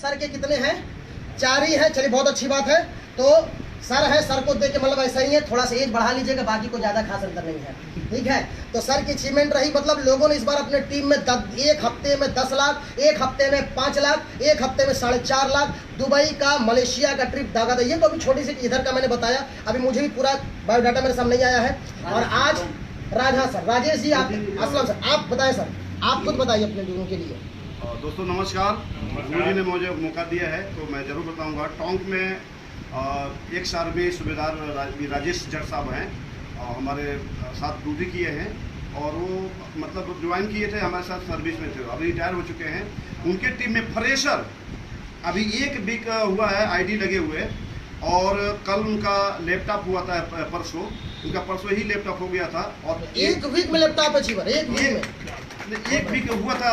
Sir के कितने हैं? 4 ही है। चलिए बहुत अच्छी बात है। तो सर है, सर को देख के मतलब ऐसा ही है, थोड़ा सा एज बढ़ा लीजिएगा, बाकी को ज़्यादा खास अंतर नहीं है, ठीक है। तो सर की अचीवमेंट रही, मतलब लोगों ने इस बार अपने टीम में एक हफ्ते में 10 लाख, एक हफ्ते में 5 लाख, एक हफ्ते में 4.5 लाख, दुबई का, मलेशिया का ट्रिप दागा था। ये तो अभी छोटी सी इधर का मैंने बताया, अभी मुझे भी पूरा बायोडाटा मेरे सामने नहीं आया है। और आज सर, राजेश जी, आप असलम सर, आप बताएं सर, आप खुद बताइए अपने लोगों के लिए। दोस्तों नमस्कार, गुरु जी ने मुझे मौका दिया है तो मैं ज़रूर बताऊंगा। टोंक में एक सार्मी सूबेदार राजेश जट साहब हैं, हमारे साथ ड्यूटी किए हैं और वो मतलब ज्वाइन किए थे, हमारे साथ सर्विस में थे, अभी रिटायर हो चुके हैं। उनके टीम में फ्रेशर अभी 1 वीक हुआ है आईडी लगे हुए, और कल उनका लैपटॉप हुआ था, परसों उनका परसों ही लैपटॉप हो गया था। और 1 वीक में लैपटॉप अचीवर, 1 वीक हुआ था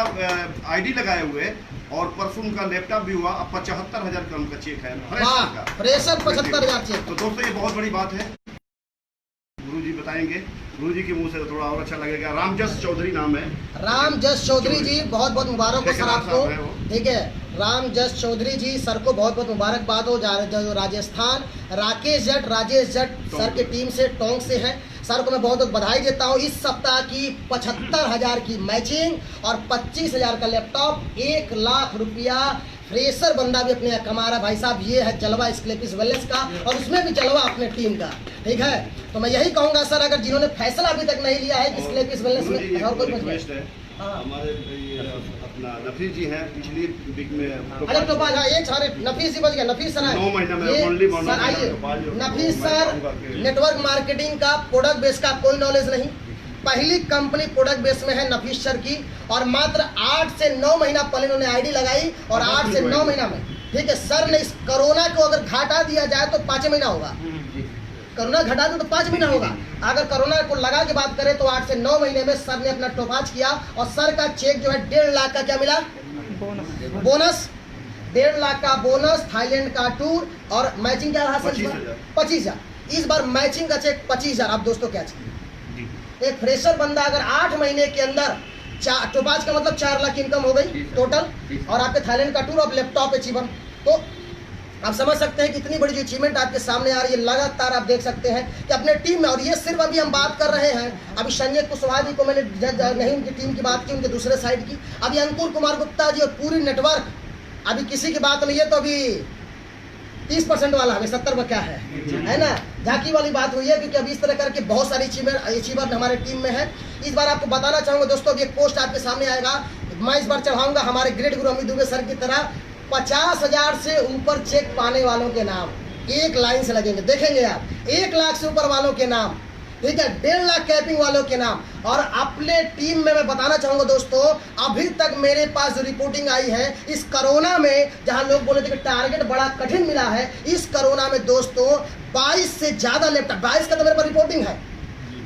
आईडी लगाए हुए, और परसों उनका लैपटॉप भी हुआ। अब 75,000 का उनका चेक है फ्रेशर 75,000 चेक। तो दोस्तों ये बहुत बड़ी बात है, गुरु जी बताएंगे, गुरु जी के मुंह से थोड़ा और अच्छा लगेगा। रामजस चौधरी नाम है। रामजस चौधरी जी, बहुत बहुत मुबारक हो सर आपको, ठीक है। रामजस चौधरी जी, सर को बहुत बहुत मुबारकबाद हो। राजस्थान राजेश जट सर की टीम से, टोंक से है। सर को मैं बहुत बहुत बधाई देता हूँ। इस सप्ताह की 75,000 की मैचिंग और 25,000 का लैपटॉप, 1 लाख रुपया फ्रेशर बंदा भी अपने यहाँ कमा रहा है। भाई साहब, ये है जलवा स्क्लेपिस वेलनेस का, और उसमें भी जलवा अपने टीम का, ठीक है। तो मैं यही कहूँगा सर, अगर जिन्होंने फैसला अभी तक नहीं लिया है कि स्क्लेपिस वेलनेस में और कुछ हमारे अपना नफीस जी हैं, पिछली वीक में अरे तो एक सारे नफीस ही बच गया। नफीस सर 9 महीने में सर आइए। नफीस सर, नेटवर्क मार्केटिंग का, प्रोडक्ट बेस का कोई नॉलेज नहीं, पहली कंपनी प्रोडक्ट बेस में है नफीस सर की, और मात्र 8 से 9 महीना पहले उन्होंने आईडी लगाई, और 8 से 9 महीना में, ठीक है। सर ने इस कोरोना को अगर घटा दिया जाए तो 5 महीना होगा, कोरोना घटा दो तो 5 महीना होगा। अगर कोरोना को लगा के बात करें तो 8 से 9 महीने में सर ने अपना टोपाज किया, और सर का चेक जो है 1.5 लाख का क्या मिला? बोनस 1.5 लाख का बोनस, थाईलैंड का टूर, और मैचिंग क्या रहा सर? 25,000। इस बार मैचिंग का चेक 25,000। आप दोस्तों क्या चाहिए? एक फ्रेशर बंदा अगर 8 महीने के अंदर टोपाज का मतलब 4 लाख इनकम हो गई टोटल, और आपके थाईलैंड का टूर और लैपटॉप अचीवर, तो आप समझ सकते हैं कि इतनी बड़ी जो अचीवमेंट आपके सामने आ रही है। लगातार आप देख सकते हैं कि अपने टीम में, और ये सिर्फ अभी हम बात कर रहे हैं, अभी संजय कुशवाहा जी को मैंने नहीं उनकी टीम की बात की, उनके दूसरे साइड की, अभी अंकुर कुमार गुप्ता जी और पूरी नेटवर्क, अभी किसी की बात नहीं है, तो अभी 30% वाला हमें 70 में क्या है ना, झांकी वाली बात हुई है, क्योंकि अभी इस तरह करके बहुत सारी अचीवर हमारे टीम में है। इस बार आपको बताना चाहूँगा दोस्तों, अभी एक पोस्ट आपके सामने आएगा, मैं इस बार चढ़ाऊंगा हमारे ग्रेट गुरु अमित दुबे सर की तरह 50,000 से ऊपर चेक पाने वालों के नाम एक लाइन से लगेंगे, देखेंगे आप, 1 लाख से ऊपर वालों के नाम, ठीक है, 1.5 लाख कैपिंग वालों के नाम। और अपने टीम में मैं बताना चाहूंगा दोस्तों, अभी तक मेरे पास जो रिपोर्टिंग आई है, इस कोरोना में जहां लोग बोले थे कि टारगेट बड़ा कठिन मिला है, इस कोरोना में दोस्तों 22 से ज्यादा लैपटॉप, 22 का तो मेरे पास रिपोर्टिंग है,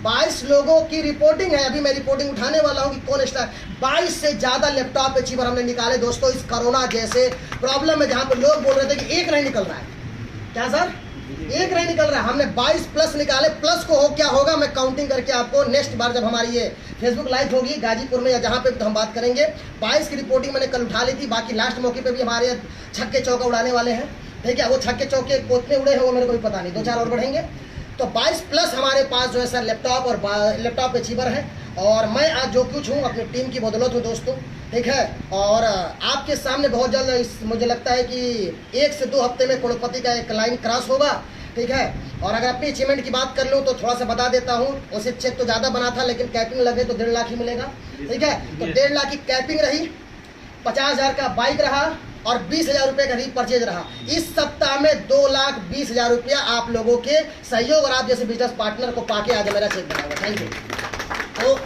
22 लोगों की रिपोर्टिंग है। अभी मैं रिपोर्टिंग उठाने वाला हूं कि कौन स्टार, 22 से ज्यादा लैपटॉप अचीवर हमने निकाले दोस्तों इस कोरोना जैसे प्रॉब्लम में, जहां पे लोग बोल रहे थे कि एक नहीं निकल रहा है। क्या सर? एक नहीं निकल रहा है। हमने 22 प्लस निकाले। प्लस को हो क्या होगा मैं काउंटिंग करके आपको नेक्स्ट बार जब हमारी ये फेसबुक लाइव होगी गाजीपुर में या जहाँ पे तो हम बात करेंगे। 22 की रिपोर्टिंग मैंने कल उठा ली थी। बाकी लास्ट मौके पे भी हमारे छक्के चौका उड़ाने वाले हैं, ठीक है। वो छक्के चौके कितने उड़े हैं वो मेरे को भी पता नहीं, 2-4 और बढ़ेंगे। तो 22 प्लस हमारे पास जो है सर लैपटॉप और लैपटॉप अचीवर है। और मैं आज जो कुछ हूँ अपनी टीम की बदौलत हूँ दोस्तों, ठीक है। और आपके सामने बहुत जल्द मुझे लगता है कि 1 से 2 हफ्ते में करोड़पति का एक लाइन क्रॉस होगा, ठीक है। और अगर अपनी अचीवमेंट की बात कर लूँ तो थोड़ा सा बता देता हूँ, उसे चेक तो ज़्यादा बना था लेकिन कैपिंग लगे तो 1.5 लाख ही मिलेगा, ठीक है। तो 1.5 लाख की कैपिंग रही, 50,000 का बाइक रहा और 20,000 रुपये का रीपरचेज रहा। इस सप्ताह में 2,20,000 रुपया आप लोगों के सहयोग और आप जैसे बिजनेस पार्टनर को पाके आज मेरा चेक बनाऊंगा। Thank you. तो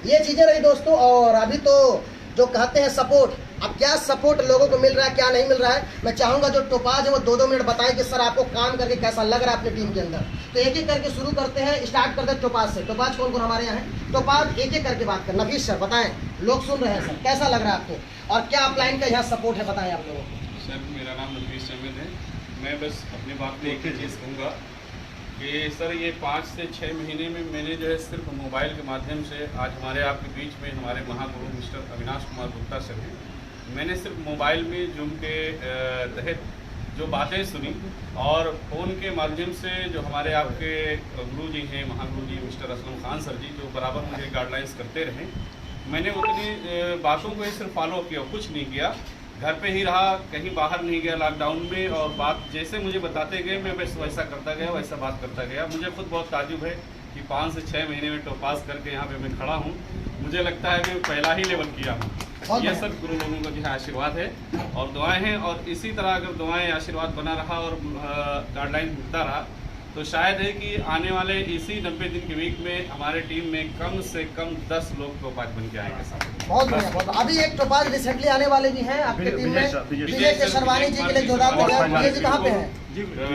ये चीज़ें रही दोस्तों। और अभी तो जो कहते हैं सपोर्ट, अब क्या सपोर्ट लोगों को मिल रहा है क्या नहीं मिल रहा है, मैं चाहूँगा जो टोपाज है वो 2-2 मिनट बताएं कि सर आपको काम करके कैसा लग रहा है अपनी टीम के अंदर। तो एक एक करके शुरू करते हैं, स्टार्ट करते हैं टोपाज से। टोपाज कौन कौन हमारे यहाँ है? टोपाज एक एक करके बात कर। नफीस सर बताएं, लोग सुन रहे हैं सर, कैसा लग रहा है आपको और क्या अपलाइन का यहाँ सपोर्ट है, बताएं आप लोगों को। सर मेरा नाम नफीस अहमद है। मैं बस अपनी बात में एक ही चीज़ कहूँगा कि सर ये 5 से 6 महीने में मैंने जो है सिर्फ मोबाइल के माध्यम से आज हमारे आपके बीच में हमारे महागुरु मिस्टर अविनाश कुमार गुप्ता सर हैं, मैंने सिर्फ मोबाइल में जूम के तहत जो बातें सुनी और फ़ोन के माध्यम से जो हमारे आपके गुरु जी हैं, महागुरु जी मिस्टर असलम खान सर जी, जो बराबर मुझे गाइडलाइंस करते रहे, मैंने उतनी बातों को ही सिर्फ फॉलो किया, कुछ नहीं किया। घर पे ही रहा, कहीं बाहर नहीं गया लॉकडाउन में, और बात जैसे मुझे बताते गए मैं बस वैसा करता गया, वैसा बात करता गया। मुझे खुद बहुत ताजुब है कि 5 से 6 महीने में टॉपास करके यहाँ पे मैं खड़ा हूँ। मुझे लगता है मैं पहला ही लेवल किया हूँ। ये सब गुरु लोगों का जो है आशीर्वाद है और दुआएं हैं, और इसी तरह अगर दुआएं आशीर्वाद बना रहा और गाइडलाइन मिलता रहा तो शायद है कि आने वाले इसी 90 दिन के वीक में हमारे टीम में कम से कम 10 लोग टोपाज बन के आएंगे साहब। बहुत बढ़िया, बहुत। अभी एक टोपाज रिसेंटली आने वाले भी हैं आपकी टीम में, विजय केशरवानी जी के लिए जोरदार तैयार। विजय जी कहाँ पे हैं?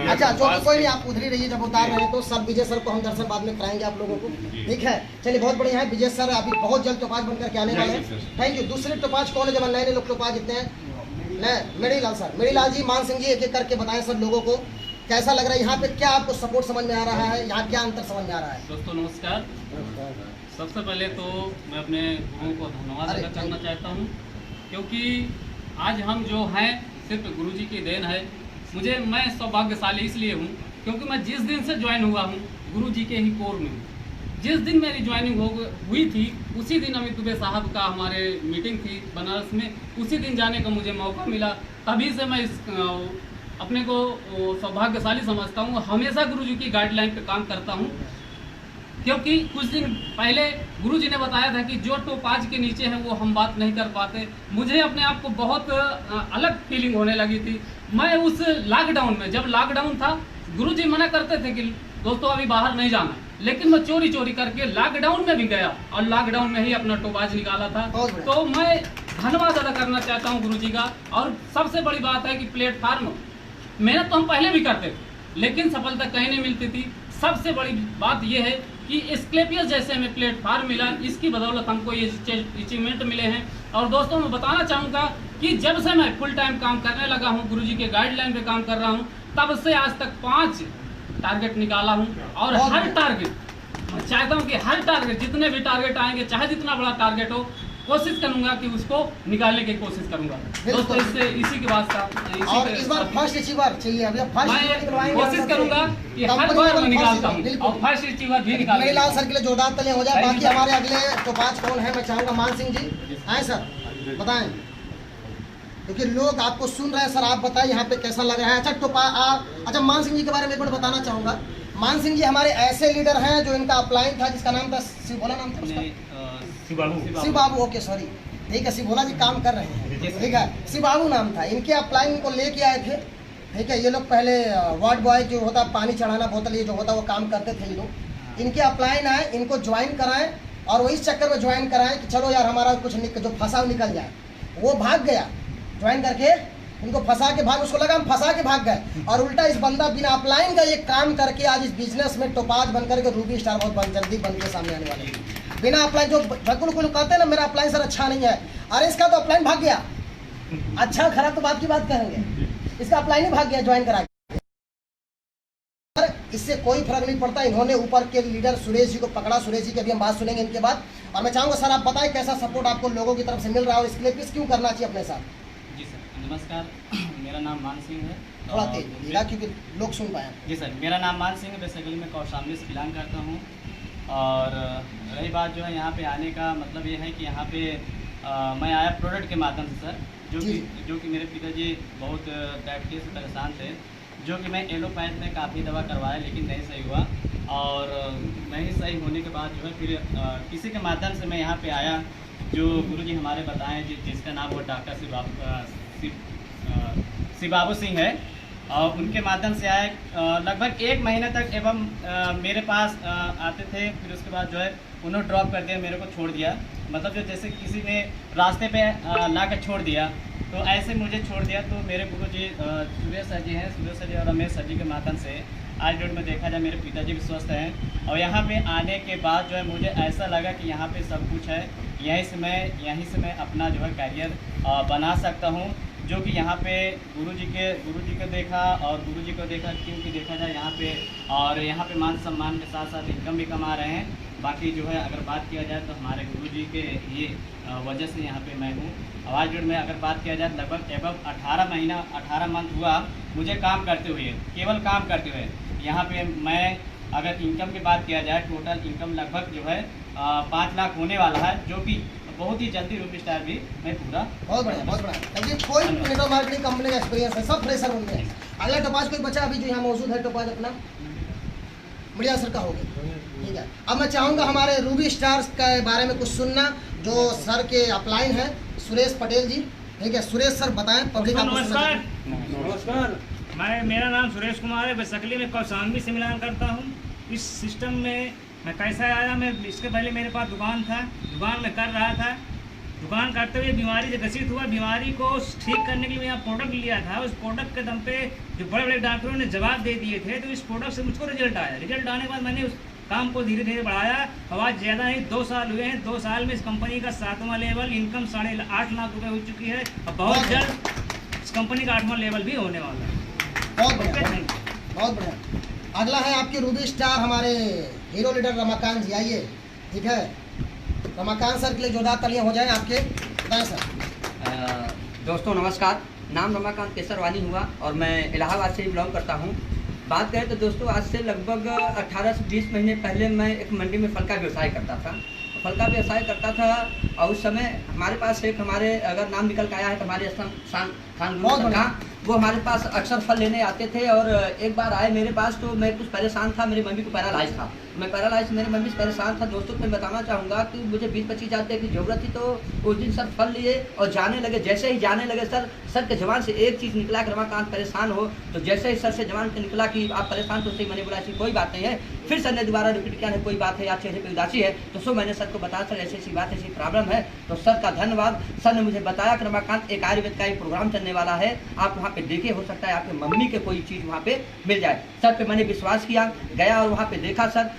अच्छा, जो कोई नहीं, आप उधर ही रहिए, जब उतार रहे हैं तो सब विजय सर को हम दर्शन बाद में कराएंगे आप लोगों को, ठीक है। चलिए, बहुत बढ़िया है। विजय सर अभी बहुत जल्द टोपाज बनकर के आने वाले हैं। Thank you. दूसरे टोपाज कौन है? जब नए नए लोग टोपाज इतने हैं, मेरीलाल सर, मेरीलाल जी, मान सिंह जी, एक एक करके बताएं सब लोगों को कैसा लग रहा है यहाँ पे, क्या आपको सपोर्ट समझ में आ रहा है, यहाँ क्या अंतर समझ में आ रहा है? दोस्तों नमस्कार। सबसे पहले तो मैं अपने गुरुओं को धन्यवाद अदा करना चाहता हूँ, क्योंकि आज हम जो हैं सिर्फ गुरु जी की देन है। मैं सौभाग्यशाली इसलिए हूँ क्योंकि मैं जिस दिन से ज्वाइन हुआ हूँ गुरु जी के ही कोर में हूँ। जिस दिन मेरी ज्वाइनिंग हुई थी उसी दिन अमित दुबे साहब का हमारे मीटिंग थी बनारस में, उसी दिन जाने का मुझे मौका मिला। तभी से मैं अपने को सौभाग्यशाली समझता हूँ। हमेशा गुरुजी की गाइडलाइन पे काम करता हूँ, क्योंकि कुछ दिन पहले गुरुजी ने बताया था कि जो टोपाज के नीचे है वो हम बात नहीं कर पाते। मुझे अपने आप को बहुत अलग फीलिंग होने लगी थी। मैं उस लॉकडाउन में, जब लॉकडाउन था, गुरुजी मना करते थे कि दोस्तों अभी बाहर नहीं जाना, लेकिन मैं चोरी चोरी करके लॉकडाउन में भी गया और लॉकडाउन में ही अपना टोपाज निकाला था। तो मैं धन्यवाद अदा करना चाहता हूँ गुरुजी का। और सबसे बड़ी बात है कि प्लेटफार्म, मेहनत तो हम पहले भी करते थे लेकिन सफलता कहीं नहीं मिलती थी। सबसे बड़ी बात यह है कि एस्क्लेपियस जैसे हमें प्लेटफार्म मिला, इसकी बदौलत हमको ये अचीवमेंट मिले हैं। और दोस्तों मैं बताना चाहूँगा कि जब से मैं फुल टाइम काम करने लगा हूँ, गुरुजी के गाइडलाइन पे काम कर रहा हूँ, तब से आज तक 5 टारगेट निकाला हूँ। और हर टारगेट मैं चाहता हूँ कि हर टारगेट, जितने भी टारगेट आएंगे, चाहे जितना बड़ा टारगेट हो, कोशिश करूंगा कि उसको निकालने की कोशिश करूंगा दोस्तों। इससे इसी के वास्ता और इस बार फर्स्ट अचीवर चाहिए। अभी मैं कोशिश करूंगा कि हर बार मैं निकालता हूं और फर्स्ट अचीवर भी निकालूंगा। मेरीलाल सर के लिए जोरदार तालियां हो जाए। बाकी हमारे अगले टोपाज कौन है मैं चाहूंगा मान सिंह जी आए सर, बताएं, क्योंकि लोग आपको सुन रहे हैं। सर आप बताएं यहाँ पे कैसा लग रहा है। अच्छा मान सिंह जी के बारे में एक बार बताना चाहूंगा। मान सिंह जी हमारे ऐसे लीडर हैं जो इनका अपलाइन था, जिसका नाम था सिबोला, नाम था उसका शिव बाबू, ओके सॉरी, ठीक है, शिवोला जी काम कर रहे हैं, ठीक है, शिव बाबू नाम था। इनके अपलाइन को लेके आए थे, ठीक है। ये लोग पहले वार्ड बॉय जो होता पानी चढ़ाना बोतल ये जो होता वो काम करते थे ये लोग। इनके अपलाइन आए, इनको ज्वाइन कराएं और वो इस चक्कर में ज्वाइन कराएं कि चलो यार हमारा कुछ जो फंसा निकल जाए। वो भाग गया ज्वाइन करके, इनको फंसा के उसको लगा हम फंसा के भाग गए, और उल्टा इस बंदा बिना अपलाइन का ये काम करके आज इस बिजनेस में टोपाज बनकर के रूबी स्टार बहुत जल्दी बन के सामने आने वाले हैं। बिना अपलाइन, जो भगुल को कहते हैं ना मेरा अपलाइन सर अच्छा नहीं है, अरे इसका तो अपलाइन भाग गया। अच्छा खराब तो बात की बात करेंगे, इसका अपलाइन ही भाग गया ज्वाइन करा के। इससे कोई फर्क नहीं पड़ता। इन्होंने ऊपर के लीडर सुरेश जी को पकड़ा। सुरेश जी की अभी हम बात सुनेंगे इनके बाद। और मैं चाहूँगा सर आप बताएं कैसा सपोर्ट आपको लोगों की तरफ से मिल रहा है और इसके लिए किस क्यों करना चाहिए अपने साथ। जी सर नमस्कार, मेरा नाम मान सिंह है। थोड़ा तेज बोलिएगा क्योंकि लोग सुन पाए। जी सर, मेरा नाम मान सिंह है, बेसिकली मैं कौशाम्बी से बिलोंग करता हूँ। और रही बात जो है यहाँ पे आने का मतलब ये है कि यहाँ पे मैं आया प्रोडक्ट के माध्यम से सर, जो कि मेरे पिताजी बहुत डायबिटीज से परेशान थे, जो कि मैं एलोपैथ में काफ़ी दवा करवाया लेकिन नहीं सही हुआ। और नहीं सही होने के बाद जो है फिर किसी के माध्यम से मैं यहाँ पे आया, जो गुरुजी हमारे बताएं, जिसका नाम वो डॉक्टर शिव बाबू सिंह है। और उनके माध्यम से आए, लगभग 1 महीने तक एवं मेरे पास आते थे। फिर उसके बाद जो है उन्होंने ड्रॉप कर दिया, मेरे को छोड़ दिया। मतलब जो जैसे किसी ने रास्ते पे ला कर छोड़ दिया, तो ऐसे मुझे छोड़ दिया। तो मेरे गुरुजी सुरेश सर जी हैं, सुरेश सर जी और रमेश सर जी के माध्यम से आज डेट में देखा जाए मेरे पिताजी भी स्वस्थ हैं। और यहाँ पे आने के बाद जो है मुझे ऐसा लगा कि यहाँ पे सब कुछ है, यहीं से मैं अपना जो है करियर बना सकता हूँ। जो कि यहाँ पे गुरुजी को देखा और गुरुजी को देखा, क्योंकि देखा जाए यहाँ पे और यहाँ पे मान सम्मान के साथ साथ इनकम भी कमा रहे हैं। बाकी जो है अगर बात किया जाए तो हमारे गुरुजी के ये वजह से यहाँ पे मैं हूँ। आवाज़गढ़ में अगर बात किया जाए लगभग एबव 18 मंथ हुआ मुझे काम करते हुए, केवल काम करते हुए। यहाँ पे मैं अगर इनकम की बात किया जाए, टोटल इनकम लगभग जो है 5 लाख होने वाला है, जो कि बहुत ही जल्दी रूबी स्टार भी मैं पूरा। बहुत बढ़िया, बहुत बढ़िया। क्योंकि कोई नेटवर्क मार्केटिंग कंपनी का एक्सपीरियंस है, सब फ्रेशर होंगे। अगला टोपाज कोई बच्चा अभी जो यहाँ मौजूद है, टोपाज अपना बढ़िया सर का हो गया, ठीक है। अब मैं चाहूँगा हमारे रूबी स्टार्स के बारे में कुछ सुनना, जो सर के अपलाइन है सुरेश पटेल जी, ठीक है। सुरेश सर बताएं पब्लिक। नमस्कार, मेरा नाम सुरेश कुमार है। बेसिकली मैं कौशाम्बी से मिलान करता हूँ। इस सिस्टम में मैं कैसा आया, मैं इसके पहले मेरे पास दुकान था, दुकान में कर रहा था। दुकान करते हुए बीमारी से ग्रसित हुआ, बीमारी को ठीक करने के लिए यहाँ प्रोडक्ट लिया था। उस प्रोडक्ट के दम पे जो बड़े बड़े डॉक्टरों ने जवाब दे दिए थे, तो इस प्रोडक्ट से मुझको रिजल्ट आया। रिजल्ट आने के बाद मैंने उस काम को धीरे धीरे बढ़ाया। अब आज ज़्यादा नहीं 2 साल हुए हैं। 2 साल में इस कंपनी का 7वां लेवल, इनकम 8.5 लाख रुपये हो चुकी है। अब बहुत जल्द इस कंपनी का 8वां लेवल भी होने वाला है। बहुत बढ़िया, बहुत बढ़िया। अगला है आपके रूबी स्टार हमारे हीरो लीडर रमाकांत जी, आइए, ठीक है। रमाकांत सर के लिए जोरदार तालियां हो जाएं आपके। बताएं सर। दोस्तों नमस्कार, नाम रमाकांत केसरवानी हुआ और मैं इलाहाबाद से बिलोंग करता हूँ। बात करें तो दोस्तों आज से लगभग 18 से 20 महीने पहले मैं एक मंडी में फल का व्यवसाय करता था। फल का व्यवसाय करता था और उस समय हमारे पास एक, हमारे अगर नाम निकल के आया है तो हमारे खान का, वो हमारे पास अक्सर फल लेने आते थे। और एक बार आए मेरे पास तो मैं कुछ परेशान था, मेरी मम्मी को पैरालाइज था, मैं पैरालाइज, मेरी मम्मी से परेशान था। दोस्तों को मैं बताना चाहूँगा कि मुझे 20-25 हज़ार रुपये की ज़रूरत थी। तो उस दिन सर फल लिए और जाने लगे। जैसे ही जाने लगे सर के जवान से एक चीज़ निकला कि रमाकांत परेशान हो। तो जैसे ही सर से जवान से निकला कि आप परेशान, तो सही मैंने बोला ऐसी कोई बात नहीं है। फिर सर ने दोबारा रिपीट किया, नहीं कोई बात है, आप चेहरे पर उदासी है। तो सो मैंने सर को बताया सर ऐसी ऐसी बात, ऐसी प्रॉब्लम है। तो सर का धन्यवाद। सर ने मुझे बताया कि रमाकांत एक आयुर्वेद का एक प्रोग्राम चलने वाला है, आप वहाँ पे देखिए, हो सकता है आपके मम्मी के कोई चीज़ वहाँ पे मिल जाए। सर पे मैंने विश्वास किया, गया और वहाँ पे देखा। सर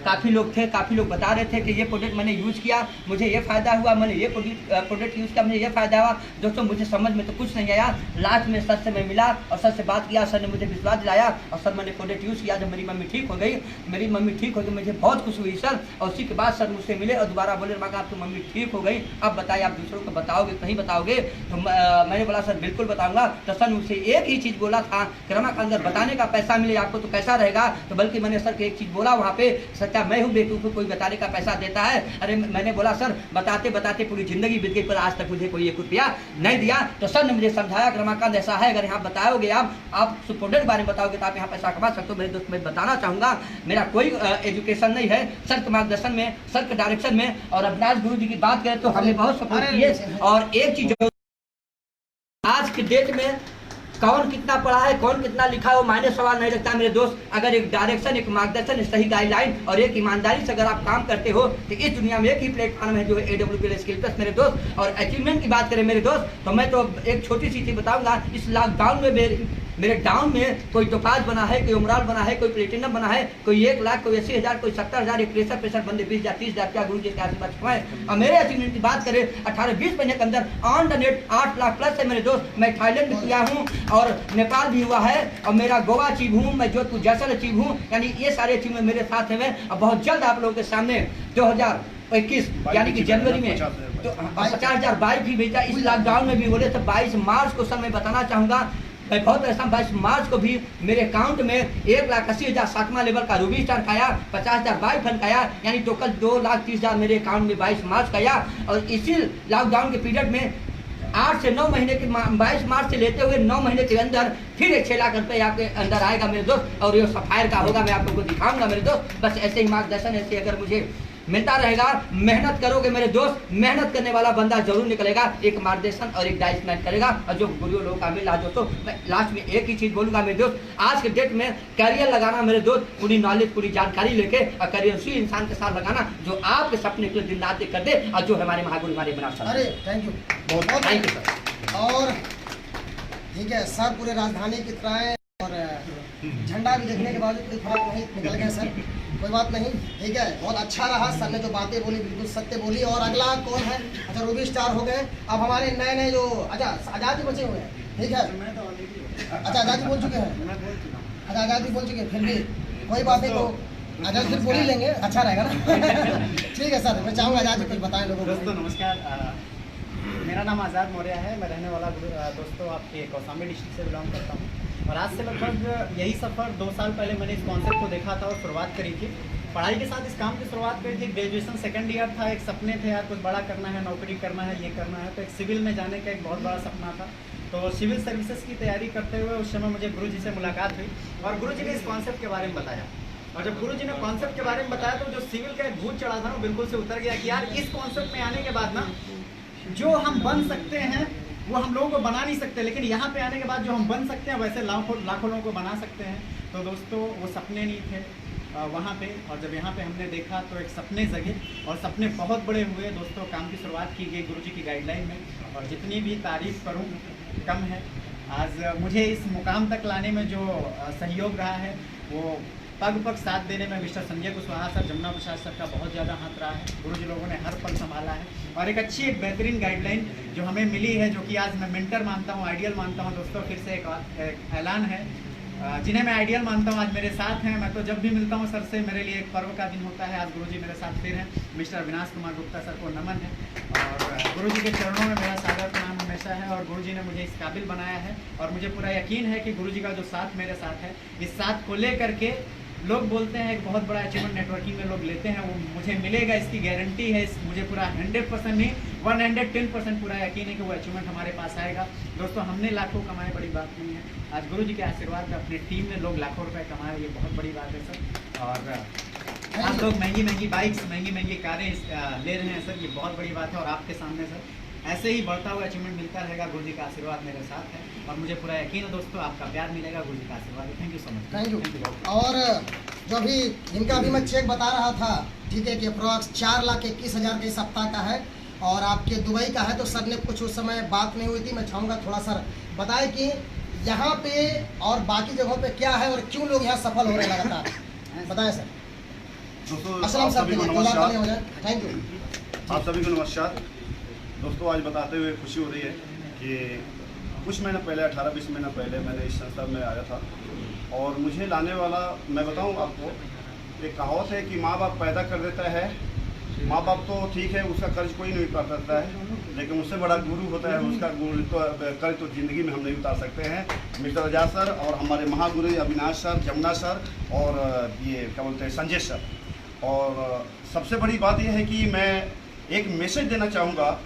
काफ़ी लोग थे, काफ़ी लोग बता रहे थे कि ये प्रोडक्ट मैंने यूज़ किया, मुझे ये फ़ायदा हुआ, मैंने ये प्रोडक्ट यूज़ किया, मुझे ये फ़ायदा हुआ। दोस्तों मुझे समझ में तो कुछ नहीं आया। लास्ट में सर से मैं मिला और सर से बात किया, सर ने मुझे विश्वास दिलाया और सर मैंने प्रोडक्ट यूज़ किया। जब मेरी मम्मी ठीक हो गई, मुझे बहुत खुशी हुई सर। और उसी के बाद सर मुझसे मिले और दोबारा बोले रमाकांत आपकी मम्मी ठीक हो गई, अब बताइए आप दूसरों को बताओगे नहीं बताओगे? तो मैंने बोला सर बिल्कुल बताऊँगा। तो सर मुझसे एक ही चीज़ बोला था कि रमाकांत अगर बताने का पैसा मिले आपको तो कैसा रहेगा? तो बल्कि मैंने सर को एक चीज़ बोला वहाँ पे, सर क्या मैं हूँ बेवकूफ़, कोई बताने का पैसा देता है? अरे मैंने बोला सर बताते बताते पूरी जिंदगी बीत गई, पर आज तक मुझे कोई 1 रुपया नहीं दिया। तो सर ने मुझे समझाया कि रमाकांत ऐसा है, अगर यहाँ बताओगे आप प्रोडक्ट के बारे में बताओगे तो आप यहाँ पैसा कमा सकते हो। मेरे दोस्त मैं बताना चाहूँगा, मेरा कोई एजुकेशन नहीं है, सर के मार्गदर्शन में, सर के डायरेक्शन में। और अविनाश गुरु जी की बात करें तो हमें बहुत सपोर्ट किए। और एक चीज आज के डेट में कौन कितना पढ़ा है, कौन कितना लिखा है, वो मायने सवाल नहीं रखता मेरे दोस्त। अगर एक डायरेक्शन, एक मार्गदर्शन, सही गाइडलाइन और एक ईमानदारी से अगर आप काम करते हो तो इस दुनिया में एक ही प्लेटफॉर्म है जो है AWPL स्किल प्लस मेरे दोस्त। और अचीवमेंट की बात करें मेरे दोस्त, तो मैं तो एक छोटी सी चीज़ बताऊंगा। इस लॉकडाउन में मेरे डाउन में कोई टोपाज बना है, कोई उमराल बना है, कोई प्लेटिनम बना है, कोई 1 लाख, कोई 80,000, कोई 70,000, एक प्रेशर बंदे 20,000 30,000 क्या गुरु जी के आशीर्वाद छुपाए। और मेरे अचीवमेंट की बात करें 18-20 महीने के अंदर on the net 8 lakh plus है मेरे दोस्त। मैं थाईलैंड भी किया हूँ और नेपाल भी हुआ है और मेरा गोवा अचीव हूँ, मैं जोधपुर जैसल अचीव हूँ। यानी ये सारे अचीवमेंट मेरे साथ हैं और बहुत जल्द आप लोगों के सामने 2021 यानी कि जनवरी में तो 50,000 बाइक भी भेजा। इस लॉकडाउन में भी बोले तो 22 मार्च को सर मैं बताना चाहूँगा, मैं बहुत परेशान। 22 मार्च को भी मेरे अकाउंट में 1,80,000 7वां लेवल का रूबी स्टार खाया, 50,000 बाइक फंड खाया, यानी टोटल 2,30,000 मेरे अकाउंट में 22 मार्च का आया। और इसी लॉकडाउन के पीरियड में 8 से 9 महीने के 22 मार्च से लेते हुए 9 महीने के अंदर फिर एक 6 लाख रुपये आपके अंदर आएगा मेरे दोस्त। और ये सफायर का होगा, मैं आप लोगों को दिखाऊंगा मेरे दोस्त। बस ऐसे ही मार्गदर्शन ऐसे अगर मुझे मिलता रहेगा, मेहनत करोगे मेरे दोस्त, मेहनत करने वाला बंदा जरूर निकलेगा। एक मार्गदर्शन और एक डाइसमेंट करेगा और जो गुरु लोगों का मिल रहा दोस्तों। मैं लास्ट में एक ही चीज़ बोलूँगा मेरे दोस्त, आज के डेट में करियर लगाना मेरे दोस्त, पूरी नॉलेज पूरी जानकारी लेके और करियर उसी इंसान के साथ लगाना जो आपके सपने के लिए दिन रात कर दे और जो हमारे महागुरु हमारे बना सकते। अरे थैंक यू, बहुत बहुत थैंक यू सर। और ठीक है सर, पूरे राजधानी की तरह है और झंडा भी देखने के बाद कोई फर्क नहीं निकल गया सर, कोई बात नहीं, ठीक है। बहुत अच्छा रहा, सर ने जो बातें बोली बिल्कुल सत्य बोली। और अगला कौन है? अच्छा रूबी स्टार हो गए। अब हमारे नए नए जो आज़ाद ही बचे हुए हैं, ठीक है। अच्छा आज़ाद बोल चुके हैं, अच्छा आज़ाद बोल चुके हैं, फिर भी कोई बात नहीं। तो आजाद सिर्फ बोल ही लेंगे, अच्छा रहेगा ना। ठीक है सर, मैं चाहूँगा आजाद जी कुछ बताएं लोगों को। दोस्तों नमस्कार, मेरा नाम आज़ाद मौर्य है। मैं रहने वाला दोस्तों आपके कौशाम्बी डिस्ट्रिक्ट से बिलोंग करता हूँ और आज से लगभग यही सफ़र 2 साल पहले मैंने इस कॉन्सेप्ट को देखा था और शुरुआत करी थी। पढ़ाई के साथ इस काम की शुरुआत करी थी। ग्रेजुएशन सेकंड ईयर था, एक सपने थे यार कुछ बड़ा करना है, नौकरी करना है, ये करना है, तो एक सिविल में जाने का एक बहुत बड़ा सपना था। तो सिविल सर्विसेज की तैयारी करते हुए उस समय मुझे गुरुजी से मुलाकात हुई और गुरुजी ने इस कॉन्सेप्ट के बारे में बताया। और जब गुरुजी ने कॉन्सेप्ट के बारे में बताया तो जो सिविल का एक भूत चढ़ा था ना बिल्कुल से उतर गया कि यार इस कॉन्सेप्ट में आने के बाद ना जो हम बन सकते हैं वो हम लोगों को बना नहीं सकते, लेकिन यहाँ पे आने के बाद जो हम बन सकते हैं वैसे लाखों लोगों को बना सकते हैं। तो दोस्तों वो सपने नहीं थे वहाँ पे, और जब यहाँ पे हमने देखा तो एक सपने जगे और सपने बहुत बड़े हुए। दोस्तों काम की शुरुआत की गई गुरुजी की गाइडलाइन में और जितनी भी तारीफ़ करूँ कम है। आज मुझे इस मुकाम तक लाने में जो सहयोग रहा है वो पग पग साथ देने में mister Sanjay Kushwaha sir, Jamuna Prasad sir का बहुत ज़्यादा हाथ रहा है। गुरुजी लोगों ने हर पल संभाला है और एक अच्छी एक बेहतरीन गाइडलाइन जो हमें मिली है, जो कि आज मैं मेंटर मानता हूँ, आइडियल मानता हूँ। दोस्तों फिर से एक ऐलान है, जिन्हें मैं आइडियल मानता हूँ आज मेरे साथ हैं। मैं तो जब भी मिलता हूँ सर से मेरे लिए एक पर्व का दिन होता है। आज गुरुजी मेरे साथ फिर हैं। मिस्टर अविनाश कुमार गुप्ता सर को नमन है और गुरुजी के चरणों में मेरा सादर प्रणाम हमेशा है। और गुरुजी ने मुझे इस काबिल बनाया है और मुझे पूरा यकीन है कि गुरुजी का जो साथ मेरे साथ है, इस साथ को लेकर के लोग बोलते हैं एक बहुत बड़ा अचीवमेंट नेटवर्किंग में लोग लेते हैं, वो मुझे मिलेगा, इसकी गारंटी है। मुझे पूरा 100% नहीं 110% पूरा यकीन है कि वो अचीवमेंट हमारे पास आएगा। दोस्तों हमने लाखों कमाए बड़ी बात नहीं है, आज गुरुजी के आशीर्वाद में अपनी टीम ने लोग लाखों रुपए कमाए, ये बहुत बड़ी बात है सर। और आप लोग महंगी बाइक्स महंगी कारें ले रहे हैं सर, ये बहुत बड़ी बात है। और आपके सामने सर ऐसे ही बढ़ता हुआ अचीवमेंट मिलता रहेगा। गुरुजी का आशीर्वाद मेरे साथ है और मुझे पूरा यकीन है दोस्तों आपका प्यार मिलेगा, गुरुजी का आशीर्वाद है। Thank you so much. Thank you. और जो भी इनका भी मैं चेक बता रहा था, ठीक है, कि अप्रॉक्स 4,21,000 के सप्ताह का है और आपके दुबई का है। तो सर ने कुछ उस समय बात नहीं हुई थी, मैं चाहूँगा थोड़ा सर बताएं कि यहाँ पे और बाकी जगहों पे क्या है और क्यों लोग यहाँ सफल हो रहे हैं लगातार, बताएं सर। दोस्तों असलम सर, सभी को नमस्कार। Thank you. आप सभी को नमस्कार। दोस्तों आज बताते हुए खुशी हो रही है कि कुछ महीना पहले 18-20 महीना पहले मैंने इस संस्था में आया था और मुझे लाने वाला, मैं बताऊं आपको, एक कहावत है कि माँ बाप पैदा कर देता है। माँ बाप तो ठीक है, उसका कर्ज कोई नहीं उतार सकता है, लेकिन उससे बड़ा गुरु होता है, उसका गुरु तो कर्ज तो ज़िंदगी में हम नहीं उतार सकते हैं। मिस्टर आजाद सर और हमारे महागुरु अविनाश सर, जमुना सर और ये क्या बोलते हैं संजय सर। और सबसे बड़ी बात यह है कि मैं एक मैसेज देना चाहूँगा,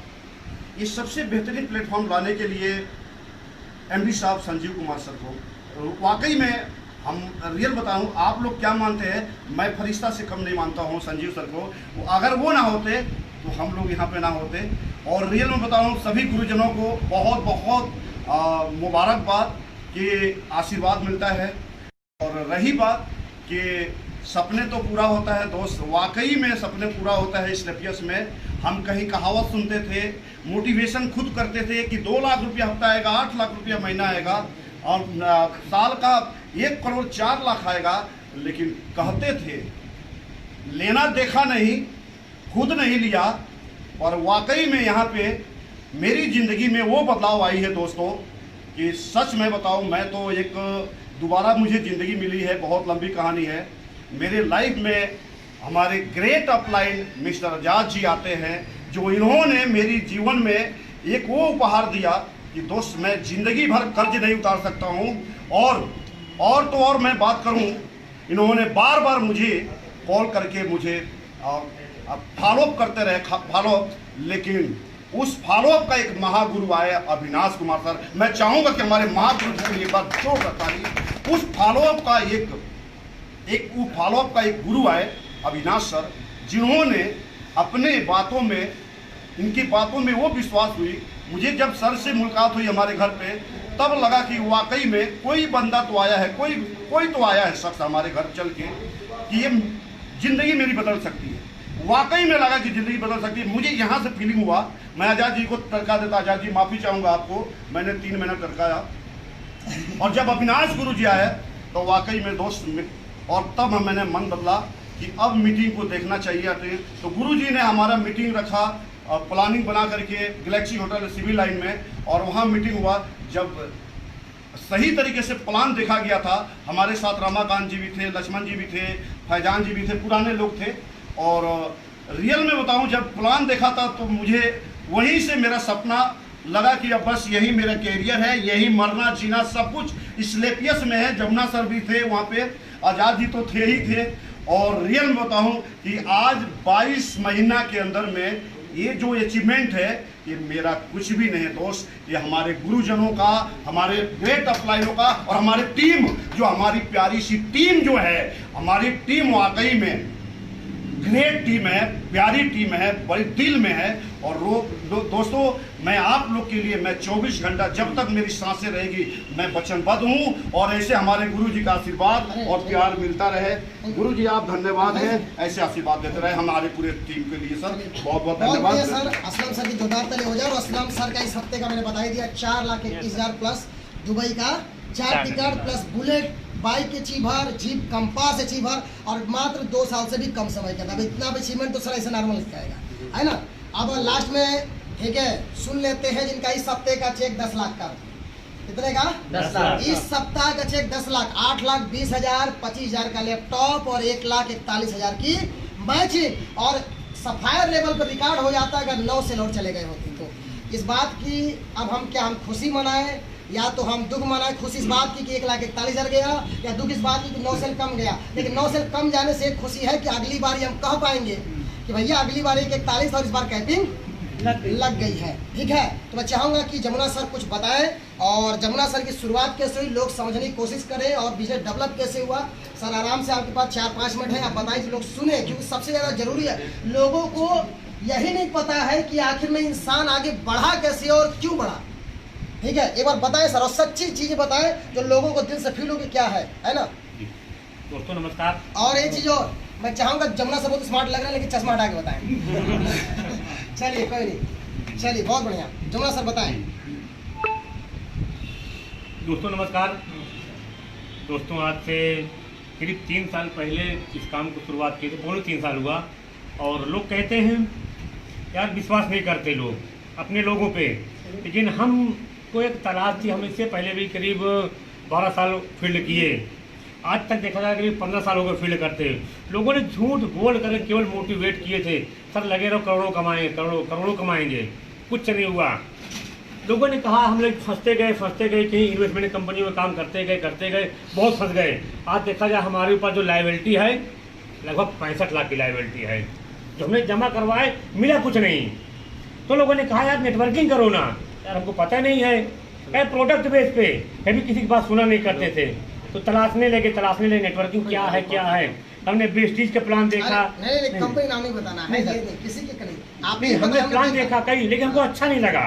इस सबसे बेहतरीन प्लेटफॉर्म लाने के लिए एमडी साहब संजीव कुमार सर को, वाकई में हम रियल बताऊं, आप लोग क्या मानते हैं, मैं फरिश्ता से कम नहीं मानता हूं संजीव सर को। अगर वो ना होते तो हम लोग यहाँ पे ना होते। और रियल में बताऊं सभी गुरुजनों को बहुत बहुत मुबारकबाद कि आशीर्वाद मिलता है। और रही बात कि सपने तो पूरा होता है दोस्त, वाकई में सपने पूरा होता है। इस लपियस में हम कहीं कहावत सुनते थे, मोटिवेशन खुद करते थे कि 2 लाख रुपया हफ्ता आएगा, 8 लाख रुपया महीना आएगा और साल का 1 करोड़ 4 लाख आएगा, लेकिन कहते थे, लेना देखा नहीं, खुद नहीं लिया। और वाकई में यहाँ पे मेरी ज़िंदगी में वो बदलाव आई है दोस्तों कि सच में बताऊँ, मैं तो एक दोबारा मुझे ज़िंदगी मिली है, बहुत लंबी कहानी है। मेरे लाइफ में हमारे great upline mister Azad ji आते हैं, जो इन्होंने मेरी जीवन में एक वो उपहार दिया कि दोस्त मैं ज़िंदगी भर कर्ज नहीं उतार सकता हूँ। और मैं बात करूँ, इन्होंने बार बार मुझे कॉल करके मुझे फॉलोअप करते रहे, फॉलोअप, लेकिन उस फॉलोअप का एक महागुरु आए अविनाश कुमार सर। मैं चाहूँगा कि हमारे महागुरु जी को एक बार जोर करता ही उस फॉलोअप का एक गुरु आए अविनाश सर, जिन्होंने अपने बातों में, इनकी बातों में वो विश्वास हुई। मुझे जब सर से मुलाकात हुई हमारे घर पे, तब लगा कि वाकई में कोई बंदा तो आया है, कोई तो आया है शख्स हमारे घर चल के कि ये ज़िंदगी मेरी बदल सकती है। वाकई में लगा कि ज़िंदगी बदल सकती है। मुझे यहाँ से फीलिंग हुआ, मैं आजाद जी को टरका देता, आजाद जी माफ़ी चाहूँगा आपको, मैंने 3 महीना टरकाया। और जब अविनाश गुरु जी आए तो वाकई में दोस्त, और तब मैंने मन बदला कि अब मीटिंग को देखना चाहिए। तो गुरुजी ने हमारा मीटिंग रखा, प्लानिंग बना करके गैलेक्सी होटल सिविल लाइन में, और वहाँ मीटिंग हुआ। जब सही तरीके से प्लान देखा गया था, हमारे साथ रमाकांत जी भी थे, लक्ष्मण जी भी थे, फैजान जी भी थे, पुराने लोग थे। और रियल में बताऊं, जब प्लान देखा था तो मुझे वहीं से मेरा सपना लगा कि अब बस यही मेरा कैरियर है, यही मरना जीना सब कुछ इस लेपियस में है। जमुना सर भी थे वहाँ पे, आज़ाद जी तो थे ही थे। और रियल में बताऊं कि आज 22 महीना के अंदर में ये जो अचीवमेंट है, ये मेरा कुछ भी नहीं है दोस्त, ये हमारे गुरुजनों का, हमारे ग्रेट अप्लाइयों का और हमारे टीम, जो हमारी प्यारी सी टीम जो है, हमारी टीम वाकई में ग्रेट टीम है, प्यारी टीम है, बड़ी दिल में है। और दोस्तों, मैं आप लोग के लिए मैं 24 घंटा जब तक मेरी सांसें रहेगी मैं वचनबद्ध हूँ। और ऐसे हमारे गुरु जी का आशीर्वाद और प्यार मिलता रहे। गुरु जी आप धन्यवाद है, ऐसे आशीर्वाद देते रहे हमारे पूरे टीम के लिए। सर बहुत बहुत धन्यवाद सर। असलम सर की जोरदार ताली हो जाए। और असलम सर का इस हफ्ते का मैंने बता ही दिया 4,21,000 प्लस दुबई का 4 ticket plus bullet bike achiever, jeep compass achiever, और मात्र 2 साल से भी कम समय का था। अब इतना अचीवमेंट तो सर ऐसे नॉर्मल जाएगा, है ना। अब लास्ट में ठीक है, सुन लेते हैं जिनका इस हफ्ते का चेक 10 लाख का। कितने का? 10 लाख। इस सप्ताह का चेक 10 लाख, 8,20,000, 25,000 का लैपटॉप और 1,41,000 की मैच। और सफायर लेवल पर रिकॉर्ड हो जाता अगर 9 सेल और चले गए होते तो। इस बात की अब हम खुशी मनाएं या तो हम दुख मनाएं। खुशी इस बात की कि 1,41,000 गया, या दुख इस बात की कि 9 सेल कम गया। लेकिन 9 सेल कम जाने से एक खुशी है कि अगली बार हम कह पाएंगे कि भैया अगली बार 1,41 और इस बार कैपिंग लग गई है। ठीक है, तो मैं चाहूँगा कि जमुना सर कुछ बताएं और जमुना सर की शुरुआत कैसे हुई, लोग समझने की कोशिश करें, और बिजनेस डेवलप कैसे हुआ। सर आराम से, आपके पास 4-5 मिनट है, आप बताएं तो लोग सुने, क्योंकि सबसे ज़्यादा जरूरी है। लोगों को यही नहीं पता है कि आखिर में इंसान आगे बढ़ा कैसे और क्यों बढ़ा। ठीक है, एक बार बताएं सर, और सच्ची चीजें बताएं जो लोगों को दिल से फील हो कि क्या है ना। दोस्तों नमस्कार। और एक चीज और मैं चाहूंगा, जमुना सर बहुत स्मार्ट लग रहा है लेकिन चश्मा हटा के बताएं। चलिए कोई नहीं, चलिए बहुत बढ़िया, जमुना सर बताएं। दोस्तों नमस्कार। दोस्तों आज से करीब 3 साल पहले इस काम को शुरुआत की थी, पौने 3 साल हुआ। और लोग कहते हैं यार विश्वास नहीं करते लोग अपने लोगों पे, लेकिन हमको एक तलाश थी। हम इससे पहले भी करीब 12 साल फील्ड किए, आज तक देखा जाए करीब 15 साल हो गए फील्ड करते। लोगों ने झूठ बोल कर केवल मोटिवेट किए थे, सर लगे रहो करोड़ों कमाएंगे, करोड़ों कमाएंगे। कुछ नहीं हुआ। लोगों ने कहा, हम लोग फंसते गए कहीं इन्वेस्टमेंट कंपनी में काम करते गए बहुत फंस गए। आज देखा जाए हमारे ऊपर जो लायबिलिटी है लगभग 65 लाख की लायबिलिटी है, जो हमने जमा करवाए मिला कुछ नहीं। तो लोगों ने कहा यार नेटवर्किंग करो ना। यार हमको पता नहीं है, प्रोडक्ट बेस पे कभी किसी की बात सुना नहीं करते थे, तो तलाशने लगे नेटवर्किंग क्या है। हमने वेस्टीज का प्लान देखा, नहीं कंपनी नाम नहीं बताना है, किसी के नहीं, आपने हमने प्लान देखा कहीं, लेकिन हमको अच्छा नहीं लगा।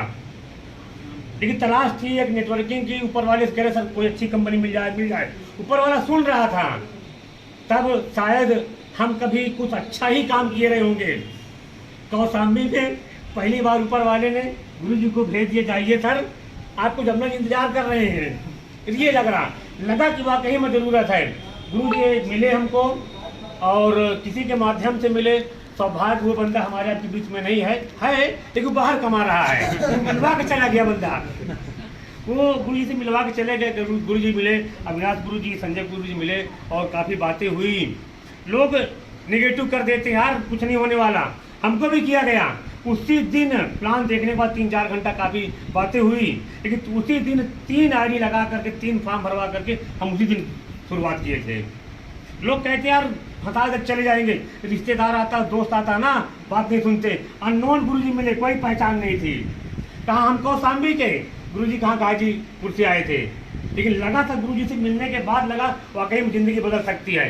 लेकिन तलाश थी एक नेटवर्किंग की, ऊपर वाले से कह रहे सर कोई अच्छी कंपनी मिल जाए। ऊपर वाला सुन रहा था, तब शायद हम कभी कुछ अच्छा ही काम किए रहे होंगे। कौशाम्बी में पहली बार ऊपर वाले ने गुरु जी को भेज दिया, जाइए सर आपको जमुना जी इंतजार कर रहे हैं। ये लगा कि वाकई में ज़रूरत है। गुरु जी मिले हमको, और किसी के माध्यम से मिले। सौभाग्य वो बंदा हमारे आपके बीच में नहीं है लेकिन बाहर कमा रहा है। मिलवा के चला गया बंदा, वो गुरु जी से मिलवा के चले गए। गुरु जी मिले, अविनाश गुरु जी, संजय गुरु जी मिले, और काफ़ी बातें हुई। लोग नेगेटिव कर देते यार कुछ नहीं होने वाला, हमको भी किया गया। उसी दिन प्लान देखने के बाद 3-4 घंटा काफ़ी बातें हुई, लेकिन उसी दिन 3 आईडी लगा करके 3 फॉर्म भरवा करके हम उसी दिन शुरुआत किए थे। लोग कहते यार फंसा कर चले जाएंगे, रिश्तेदार आता, दोस्त आता ना, बात नहीं सुनते। अननोन गुरुजी मिले, कोई पहचान नहीं थी। कहाँ हम कौशाम्बी के गुरुजी, कहाँ गाजीपुर से आए थे। लेकिन लगा था गुरुजी से मिलने के बाद लगा वाकई में ज़िंदगी बदल सकती है।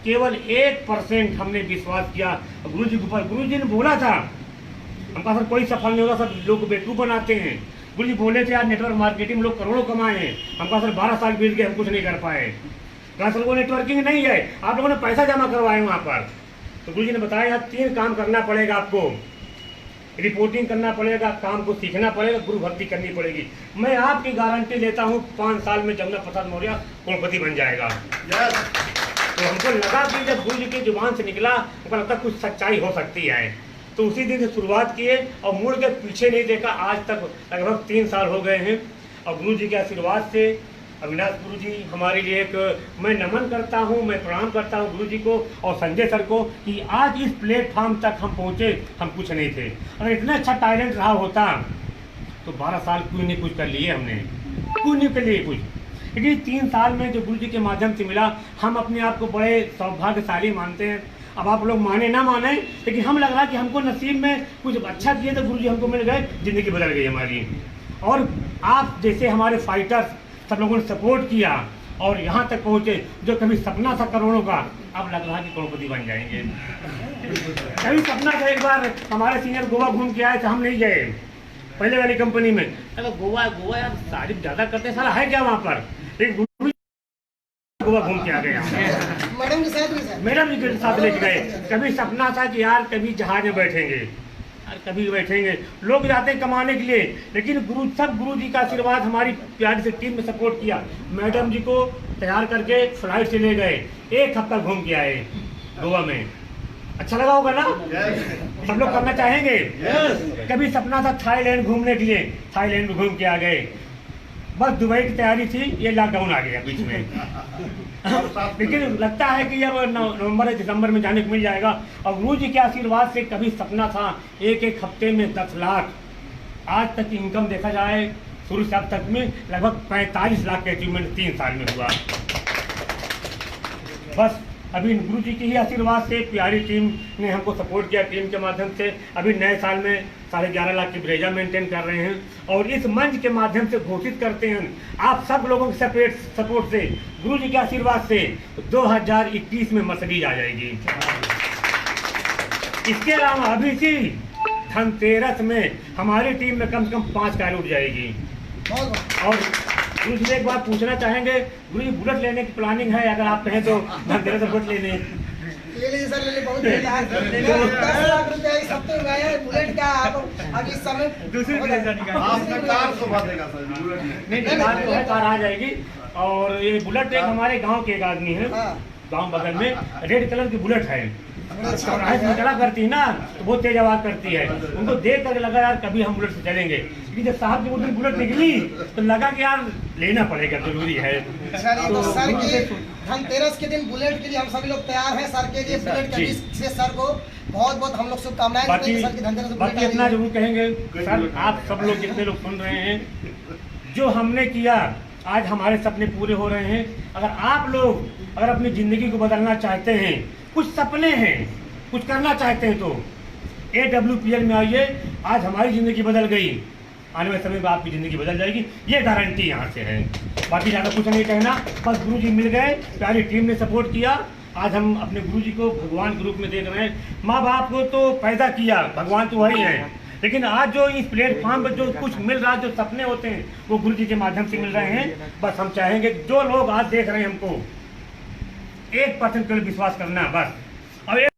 केवल 1% हमने विश्वास किया गुरुजी के ऊपर। गुरुजी ने बोला था हमका सर कोई सफल नहीं होगा, सब लोग बेवकूफ़ बनाते हैं। गुरुजी बोले थे यार नेटवर्क मार्केटिंग लोग करोड़ों कमाए हैं, हमका सर 12 साल बीत गए हम कुछ नहीं कर पाए। सर वो नेटवर्किंग नहीं है, आप लोगों ने पैसा जमा करवाए वहाँ पर। तो गुरुजी ने बताया यार 3 काम करना पड़ेगा आपको, रिपोर्टिंग करना पड़ेगा, काम को सीखना पड़ेगा, गुरु भक्ति करनी पड़ेगी। मैं आपकी गारंटी लेता हूँ 5 साल में जमुना प्रसाद मौर्य करोड़पति बन जाएगा। तो हमको लगा कि जब गुरु जी की जुबान से निकला हमको लगता कुछ सच्चाई हो सकती है। तो उसी दिन से शुरुआत किए और मुड़ के पीछे नहीं देखा। आज तक लगभग 3 साल हो गए हैं, और गुरु जी के आशीर्वाद से अविनाश गुरु जी हमारे लिए एक, मैं नमन करता हूँ, मैं प्रणाम करता हूँ गुरु जी को और संजय सर को कि आज इस प्लेटफॉर्म तक हम पहुँचे। हम कुछ नहीं थे, अगर इतना अच्छा टैलेंट रहा होता तो 12 साल क्यों नहीं कुछ कर लिए हमने, क्यों नहीं कर लिए कुछ। लेकिन 3 साल में जो गुरु जी के माध्यम से मिला, हम अपने आप को बड़े सौभाग्यशाली मानते हैं। अब आप लोग माने ना माने, लेकिन हम लग रहा है कि हमको नसीब में कुछ अच्छा किए तो गुरु जी हमको मिल गए, ज़िंदगी बदल गई हमारी। और आप जैसे हमारे फाइटर्स सब लोगों ने सपोर्ट किया और यहाँ तक पहुँचे, जो कभी सपना था करोड़ों का, अब लग रहा कि करोड़पति बन जाएंगे। कभी सपना था, एक बार हमारे सीनियर गोवा घूम के आए थे, हम नहीं गए पहले वाली कंपनी में। अगर गोवा यार तारीफ ज़्यादा करते सारा है क्या वहाँ पर, लेकिन गोवा घूम के आ गए। मैडम के साथ भी सर, मैडम जी के साथ लेके गए। कभी सपना था कि यार कभी जहाज में बैठेंगे, यार कभी बैठेंगे। लोग जाते हैं कमाने के लिए, लेकिन गुरु जी का आशीर्वाद, हमारी प्यारी से टीम में सपोर्ट किया। मैडम जी को तैयार करके फ्लाइट से ले गए, 1 हफ्ता घूम के आए गोवा में। अच्छा लगा होगा ना? सब लोग करना चाहेंगे। कभी सपना था थाईलैंड घूमने के लिए, थाईलैंड में घूम के आ गए। बस दुबई की तैयारी थी, ये लॉकडाउन आ गया बीच में। लेकिन लगता है कि अब नवंबर दिसंबर में जाने को मिल जाएगा। और गुरु जी के आशीर्वाद से कभी सपना था 1 हफ्ते में 10 लाख, आज तक की इनकम देखा जाए शुरू से अब तक में लगभग 45 लाख का अचीवमेंट 3 साल में हुआ। बस अभी गुरु जी के ही आशीर्वाद से प्यारी टीम ने हमको सपोर्ट किया। टीम के माध्यम से अभी नए साल में 11.5 लाख की ब्रेजा मेंटेन कर रहे हैं। और इस मंच के माध्यम से घोषित करते हैं, आप सब लोगों के सपोर्ट से, गुरु जी के आशीर्वाद से 2021 में मर्सिडीज आ जाएगी। इसके अलावा अभी इसी धनतेरस में हमारी टीम में कम से कम 5 कार उठ जाएगी। और गुरु जी से एक बात पूछना चाहेंगे, गुरु जी बुलेट लेने की प्लानिंग है? अगर आप कहें तो धनतेरस से बुलेट लेने ले लीजिए सर, ले लीजिए, बहुत बढ़िया है। 10 लाख रुपया इस हफ्ते में आया है। बुलेट क्या आप अभी इस समय दूसरी ब्लेजर निकाल, आपने कार शोभा देगा सर, बुलेट नहीं, कार तो है, कार आ जाएगी। और ये बुलेट एक हमारे गांव के एक आदमी है, हाँ। गांव बगल में रेड कलर की बुलेट है, चौराहे से चला करती है ना तो बहुत तेज आवाज करती है। उनको देख कर लगा यार कभी हम बुलेट से चलेंगे, लेकिन जब साहब की बुलेट बुलेट निकली तो लगा कि यार लेना पड़ेगा, जरूरी है। चलिए, तो सर की धनतेरस के दिन बुलेट के लिए हम सभी लोग तैयार हैं। सर के लिए बुलेट के बीच से सर को बहुत बहुत हम लोग शुभकामनाएं देते हैं। सर की धनतेरस बुलेट बाकी इतना जरूर कहेंगे सर, आप सब लोग जितने लोग सुन रहे हैं, जो हमने किया आज हमारे सपने पूरे हो रहे हैं। अगर आप लोग अगर अपनी ज़िंदगी को बदलना चाहते हैं, कुछ सपने हैं, कुछ करना चाहते हैं, तो AWPL में आइए। आज हमारी ज़िंदगी बदल गई, आने वाले समय में आपकी ज़िंदगी बदल जाएगी, ये गारंटी यहाँ से है। बाकी ज़्यादा कुछ नहीं कहना, बस गुरु जी मिल गए, प्यारी टीम ने सपोर्ट किया। आज हम अपने गुरु जी को भगवान के रूप में देख रहे हैं। माँ बाप को तो पैदा किया, भगवान तो वही है, लेकिन आज जो इस प्लेटफॉर्म पर जो कुछ मिल रहा है, जो सपने होते हैं, वो गुरु जी के माध्यम से मिल रहे हैं। बस हम चाहेंगे कि जो लोग आज देख रहे हैं हमको 1% केवल विश्वास करना है बस। और